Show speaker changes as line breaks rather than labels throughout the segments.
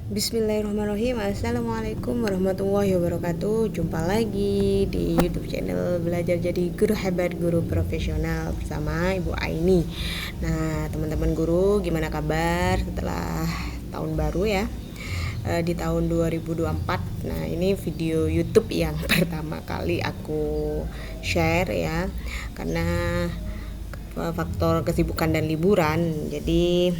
Bismillahirrahmanirrahim. Assalamualaikum warahmatullahi wabarakatuh. Jumpa lagi di YouTube channel Belajar Jadi Guru Hebat Guru Profesional bersama Ibu Aini. Nah, teman-teman guru, gimana kabar setelah tahun baru ya? Di tahun 2024. Nah, ini video YouTube yang pertama kali aku share ya, karena faktor kesibukan dan liburan. Jadi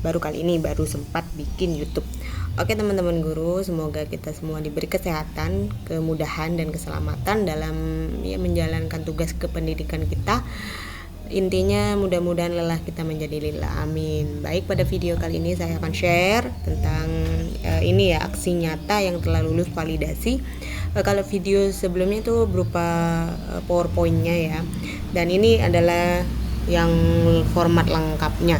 baru kali ini sempat bikin YouTube. Oke teman-teman guru, semoga kita semua diberi kesehatan, kemudahan dan keselamatan dalam menjalankan tugas kependidikan kita. Intinya mudah-mudahan lelah kita menjadi lillah, amin. Baik, pada video kali ini saya akan share tentang ini ya, aksi nyata yang telah lulus validasi. Kalau video sebelumnya itu berupa PowerPoint-nya ya, dan ini adalah yang format lengkapnya.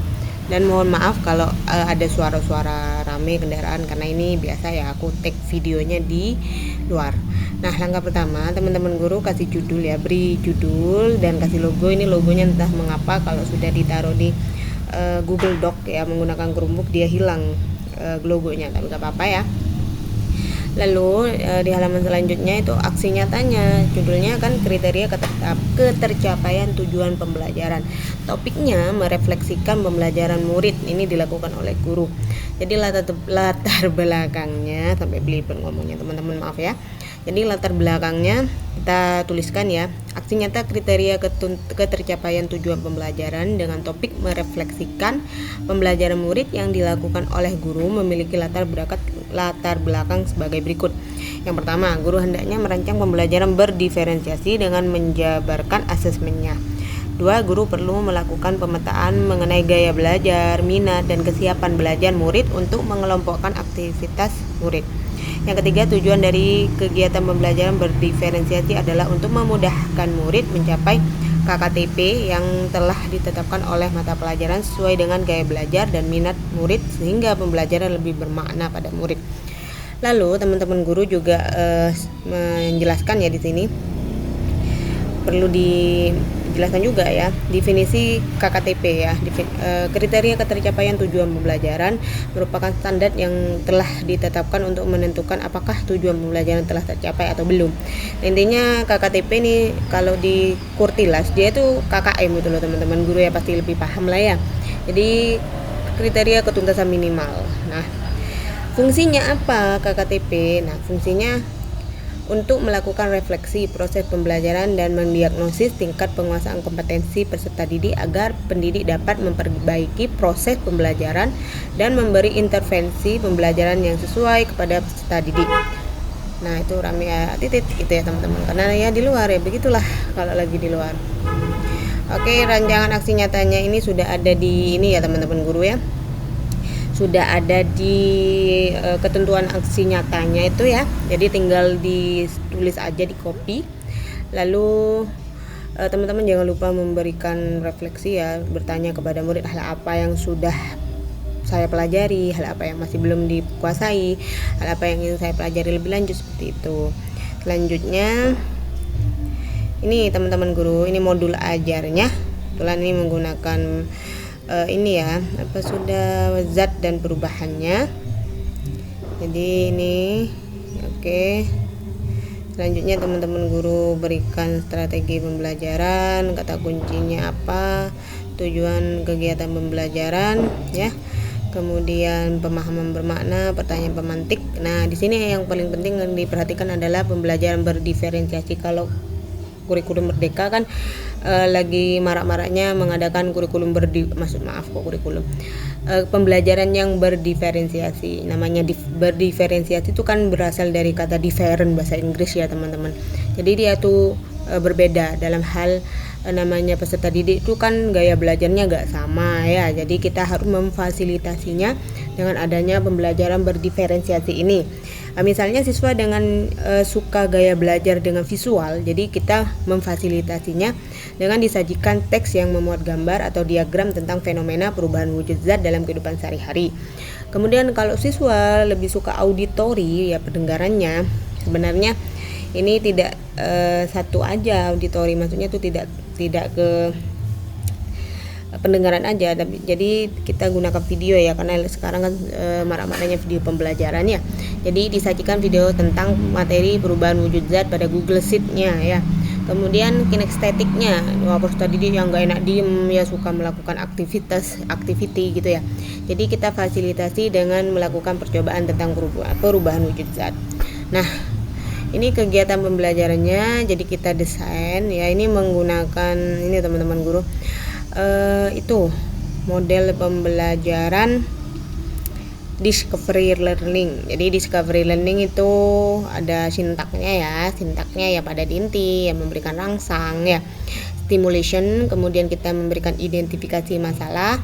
Dan mohon maaf kalau ada suara-suara rame kendaraan, karena ini biasa ya aku take videonya di luar. Nah, langkah pertama teman-teman guru kasih judul ya, beri judul dan kasih logo. Ini logonya entah mengapa kalau sudah ditaruh di Google Doc ya menggunakan Chromebook dia hilang logonya, tapi gak apa-apa ya. Lalu di halaman selanjutnya itu aksi nyatanya, judulnya kan kriteria ketercapaian tujuan pembelajaran. Topiknya merefleksikan pembelajaran murid, ini dilakukan oleh guru. Jadi latar belakangnya, sampai belibet ngomongnya teman-teman, maaf ya. Jadi latar belakangnya kita tuliskan ya, aksi nyata kriteria ketercapaian tujuan pembelajaran dengan topik merefleksikan pembelajaran murid yang dilakukan oleh guru memiliki latar belakang sebagai berikut. Yang pertama, guru hendaknya merancang pembelajaran berdiferensiasi dengan menjabarkan asesmennya. 2. Guru perlu melakukan pemetaan mengenai gaya belajar, minat, dan kesiapan belajar murid untuk mengelompokkan aktivitas murid. Yang ketiga, tujuan dari kegiatan pembelajaran berdiferensiasi adalah untuk memudahkan murid mencapai KKTP yang telah ditetapkan oleh mata pelajaran sesuai dengan gaya belajar dan minat murid sehingga pembelajaran lebih bermakna pada murid. Lalu teman-teman guru juga menjelaskan ya, di sini perlu dijelaskan juga ya definisi KKTP ya. Kriteria ketercapaian tujuan pembelajaran merupakan standar yang telah ditetapkan untuk menentukan apakah tujuan pembelajaran telah tercapai atau belum. Intinya KKTP ini kalau di Kurtilas dia itu KKM gitu loh teman-teman guru ya, pasti lebih paham lah ya. Jadi kriteria ketuntasan minimal. Nah, fungsinya apa KKTP? Nah, fungsinya untuk melakukan refleksi proses pembelajaran dan mendiagnosis tingkat penguasaan kompetensi peserta didik agar pendidik dapat memperbaiki proses pembelajaran dan memberi intervensi pembelajaran yang sesuai kepada peserta didik. Nah, itu rame ya, titik gitu ya teman-teman, karena ya di luar ya, begitulah kalau lagi di luar. Oke, rancangan aksi nyatanya ini sudah ada di ini ya teman-teman guru ya, sudah ada di ketentuan aksi nyatanya itu ya. Jadi tinggal ditulis aja, di copy. Lalu teman-teman jangan lupa memberikan refleksi ya, bertanya kepada murid hal apa yang sudah saya pelajari, hal apa yang masih belum dikuasai, hal apa yang ingin saya pelajari lebih lanjut, seperti itu. Selanjutnya ini teman-teman guru, ini modul ajarnya. Kebetulan ini menggunakan ini ya, sudah zat dan perubahannya. Jadi ini oke. Selanjutnya teman-teman guru berikan strategi pembelajaran, kata kuncinya apa, tujuan kegiatan pembelajaran ya. Kemudian pemahaman bermakna, pertanyaan pemantik. Nah, di sini yang paling penting yang diperhatikan adalah pembelajaran berdiferensiasi. Kalau kurikulum Merdeka kan lagi marak-maraknya mengadakan kurikulum pembelajaran yang berdiferensiasi. Namanya berdiferensiasi itu kan berasal dari kata different bahasa Inggris ya teman-teman. Jadi dia tuh berbeda dalam hal namanya peserta didik itu kan gaya belajarnya gak sama ya. Jadi kita harus memfasilitasinya dengan adanya pembelajaran berdiferensiasi ini. Misalnya siswa dengan suka gaya belajar dengan visual, jadi kita memfasilitasinya dengan disajikan teks yang memuat gambar atau diagram tentang fenomena perubahan wujud zat dalam kehidupan sehari-hari. Kemudian kalau siswa lebih suka auditori ya, pendengarannya sebenarnya ini tidak satu aja auditori, maksudnya itu tidak ke pendengaran aja, tapi jadi kita gunakan video ya, karena sekarang kan marak-maraknya video pembelajaran ya. Jadi disajikan video tentang materi perubahan wujud zat pada Google Sheet-nya ya. Kemudian kinestetiknya, waktu tadi dia yang nggak enak diem ya, suka melakukan activity gitu ya. Jadi kita fasilitasi dengan melakukan percobaan tentang perubahan wujud zat. Nah, ini kegiatan pembelajarannya, jadi kita desain ya, ini menggunakan ini teman-teman guru, itu model pembelajaran discovery learning. Jadi discovery learning itu ada sintaknya ya pada inti yang memberikan rangsang ya, stimulation, kemudian kita memberikan identifikasi masalah,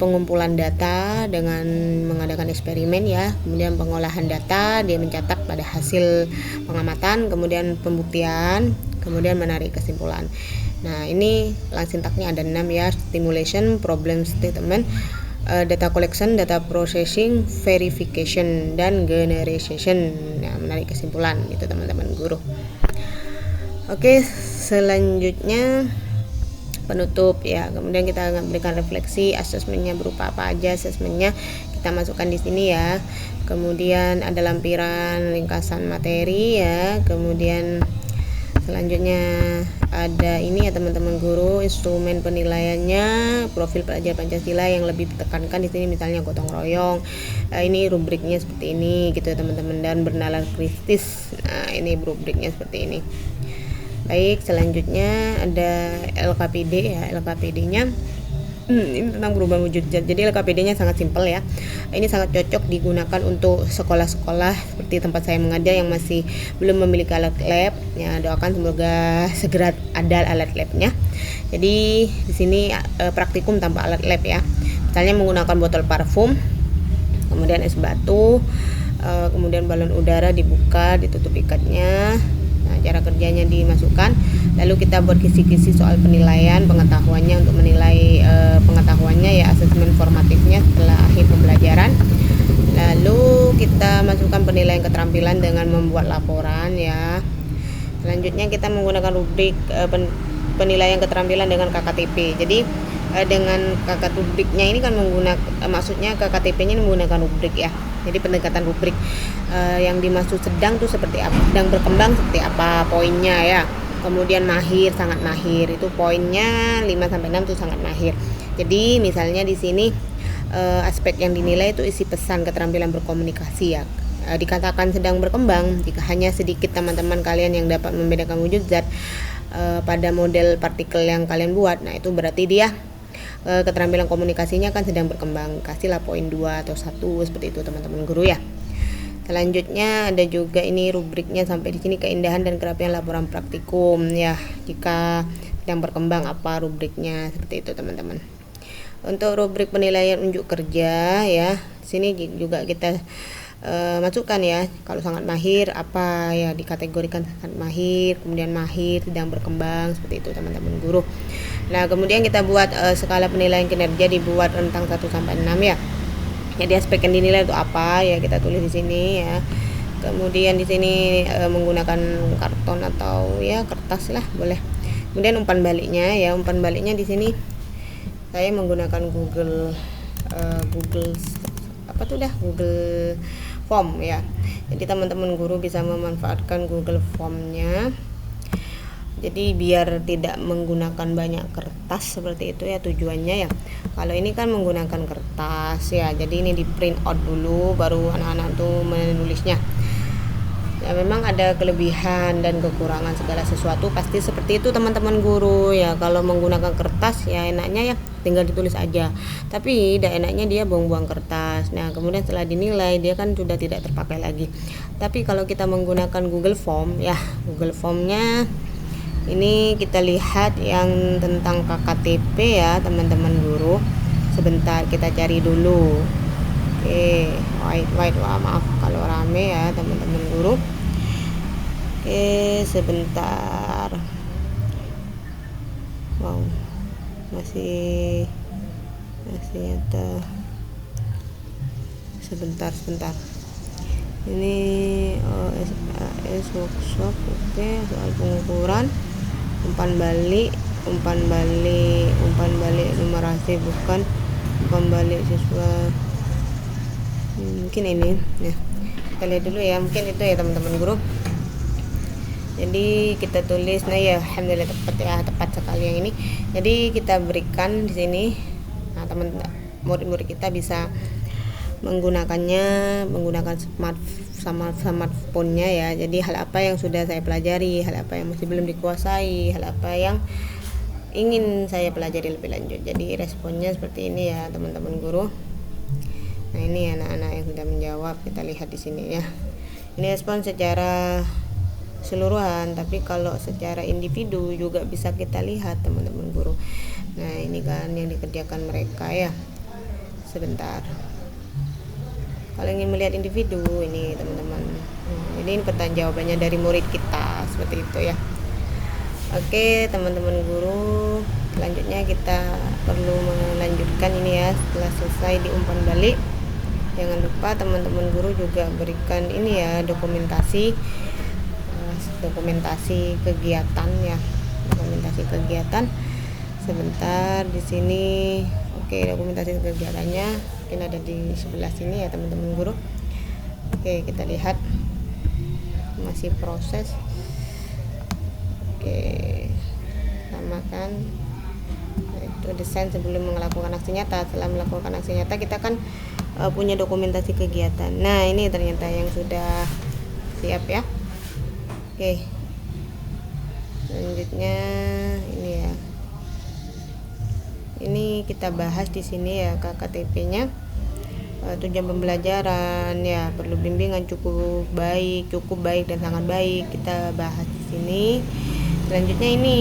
pengumpulan data dengan mengadakan eksperimen ya, kemudian pengolahan data, dia mencatat pada hasil pengamatan, kemudian pembuktian, kemudian menarik kesimpulan. Nah, ini sintaknya ada 6 ya: stimulation, problem statement, data collection, data processing, verification, dan generation. Nah, menarik kesimpulan gitu teman-teman guru. Oke, selanjutnya penutup ya. Kemudian kita akan berikan refleksi, asesmennya berupa apa aja asesmennya kita masukkan di sini ya. Kemudian ada lampiran ringkasan materi ya. Kemudian selanjutnya ada ini ya teman-teman guru, instrumen penilaiannya, profil pelajar Pancasila yang lebih ditekankan di sini misalnya gotong royong. Ini rubriknya seperti ini gitu ya teman-teman, dan bernalar kritis. Nah, ini rubriknya seperti ini. Baik, selanjutnya ada LKPD ya. LKPD-nya ini tentang perubahan wujud zat. Jadi LKPD-nya sangat simpel ya. Ini sangat cocok digunakan untuk sekolah-sekolah seperti tempat saya mengajar yang masih belum memiliki alat lab. Ya, doakan semoga segera ada alat labnya. Jadi di sini praktikum tanpa alat lab ya. Misalnya menggunakan botol parfum, kemudian es batu, kemudian balon udara dibuka, ditutup ikatnya. Nah, cara kerjanya dimasukkan, lalu kita buat kisi-kisi soal penilaian pengetahuannya untuk menilai pengetahuannya ya, asesmen formatifnya setelah akhir pembelajaran. Lalu kita masukkan penilaian keterampilan dengan membuat laporan ya. Selanjutnya kita menggunakan rubrik penilaian keterampilan dengan KKTP. Jadi dengan kakak rubriknya ini kan maksudnya KKTP-nya menggunakan rubrik ya. Jadi pendekatan rubrik yang dimaksud sedang tuh seperti apa, sedang berkembang seperti apa poinnya ya. Kemudian mahir, sangat mahir, itu poinnya 5-6 tuh sangat mahir. Jadi misalnya di sini aspek yang dinilai itu isi pesan keterampilan berkomunikasi ya. Dikatakan sedang berkembang jika hanya sedikit teman-teman kalian yang dapat membedakan wujud zat pada model partikel yang kalian buat. Nah, itu berarti dia keterampilan komunikasinya kan sedang berkembang. Kasihlah poin 2 atau 1 seperti itu teman-teman guru ya. Selanjutnya ada juga ini rubriknya sampai di sini, keindahan dan kerapian laporan praktikum ya. Jika sedang berkembang apa rubriknya, seperti itu teman-teman. Untuk rubrik penilaian unjuk kerja ya, sini juga kita masukkan ya, kalau sangat mahir apa ya, dikategorikan sangat mahir, kemudian mahir, sedang berkembang, seperti itu teman-teman guru. Nah, kemudian kita buat skala penilaian kinerja, dibuat rentang 1-6 ya. Jadi aspek yang dinilai itu apa ya, kita tulis di sini ya. Kemudian di sini menggunakan karton atau ya kertas lah boleh. Kemudian umpan baliknya ya, umpan baliknya di sini saya menggunakan Google Google Form ya. Jadi teman-teman guru bisa memanfaatkan Google Form-nya. Jadi biar tidak menggunakan banyak kertas seperti itu ya tujuannya ya. Kalau ini kan menggunakan kertas ya, jadi ini di print out dulu baru anak-anak tuh menulisnya. Ya, memang ada kelebihan dan kekurangan segala sesuatu pasti seperti itu teman-teman guru ya. Kalau menggunakan kertas ya enaknya ya tinggal ditulis aja, tapi tidak enaknya dia buang-buang kertas. Nah, kemudian setelah dinilai dia kan sudah tidak terpakai lagi. Tapi kalau kita menggunakan Google Form ya, Google Formnya ini kita lihat yang tentang KKTP ya teman-teman guru. Sebentar kita cari dulu. Oke, wait, maaf kalau rame ya teman-teman guru. Oke, sebentar. Wow, masih ada. Sebentar. Ini OSAS workshop, oke, soal pengukuran, umpan balik, umpan balik numerasi, bukan umpan balik siswa. Mungkin ini ya, kita lihat dulu ya, mungkin itu ya teman-teman guru. Jadi kita tulis, nah ya alhamdulillah tepat ya, tepat sekali yang ini. Jadi kita berikan di sini, nah murid-murid kita bisa menggunakannya menggunakan smartphone-nya ya. Jadi hal apa yang sudah saya pelajari, hal apa yang masih belum dikuasai, hal apa yang ingin saya pelajari lebih lanjut. Jadi responnya seperti ini ya teman-teman guru. Nah ini anak-anak yang sudah menjawab, kita lihat di sini ya. Ini respon secara keseluruhan, tapi kalau secara individu juga bisa kita lihat teman-teman guru. Nah ini kan yang dikerjakan mereka ya. Sebentar, kalau ingin melihat individu ini teman-teman, ini pertanyaan jawabannya dari murid kita, seperti itu ya. Oke teman-teman guru, selanjutnya kita perlu melanjutkan ini ya. Setelah selesai di umpan balik, jangan lupa teman-teman guru juga berikan ini ya, dokumentasi kegiatan ya, dokumentasi kegiatan. Sebentar di sini. Oke, dokumentasi kegiatannya mungkin ada di sebelah sini ya teman-teman guru. Oke, kita lihat masih proses. Oke, samakan. Nah, itu desain sebelum melakukan aksi nyata. Setelah melakukan aksi nyata kita kan punya dokumentasi kegiatan. Nah ini ternyata yang sudah siap ya. Oke, selanjutnya ini ya. Ini kita bahas di sini ya KKTP-nya. Tujuan pembelajaran ya, perlu bimbingan cukup baik dan sangat baik. Kita bahas di sini. Selanjutnya ini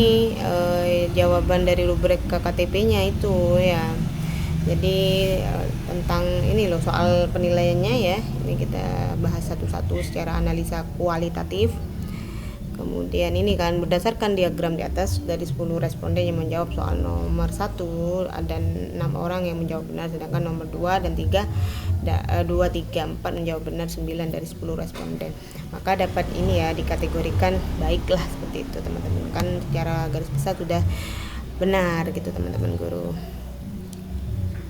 jawaban dari rubrik KKTP-nya itu ya. Jadi tentang ini loh soal penilaiannya ya. Ini kita bahas satu-satu secara analisa kualitatif. Kemudian ini kan berdasarkan diagram di atas, dari 10 responden yang menjawab soal nomor 1 ada 6 orang yang menjawab benar, sedangkan nomor 2 dan 3 4 menjawab benar 9 dari 10 responden. Maka dapat ini ya dikategorikan baiklah, seperti itu teman-teman. Kan secara garis besar sudah benar gitu teman-teman guru.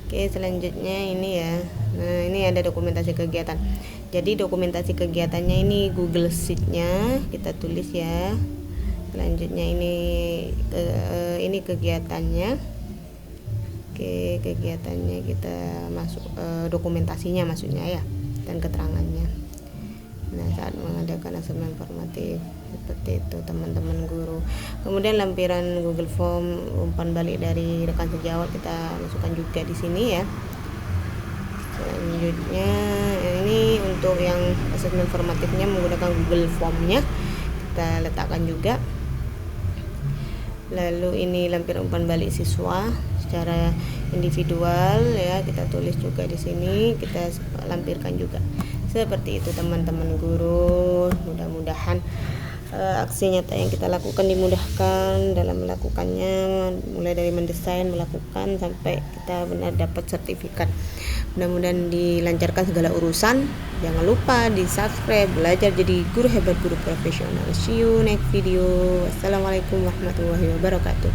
Oke, selanjutnya ini ya. Nah, ini ada dokumentasi kegiatan. Jadi dokumentasi kegiatannya ini Google Sheet-nya kita tulis ya. Selanjutnya ini kegiatannya. Oke, kegiatannya kita masuk dokumentasinya maksudnya ya, dan keterangannya. Nah, saat mengadakan asesmen formatif seperti itu teman-teman guru. Kemudian lampiran Google Form umpan balik dari rekan sejawat kita masukkan juga di sini ya. Selanjutnya ini untuk yang asesmen formatifnya menggunakan Google Form-nya kita letakkan juga. Lalu ini lampiran umpan balik siswa secara individual ya, kita tulis juga di sini, kita lampirkan juga. Seperti itu teman-teman guru. Mudah-mudahan aksi nyata yang kita lakukan dimudahkan dalam melakukannya, mulai dari mendesain, melakukan sampai kita benar dapat sertifikat. Mudah-mudahan dilancarkan segala urusan. Jangan lupa di subscribe Belajar Jadi Guru Hebat Guru Profesional. See you next video. Wassalamualaikum warahmatullahi wabarakatuh.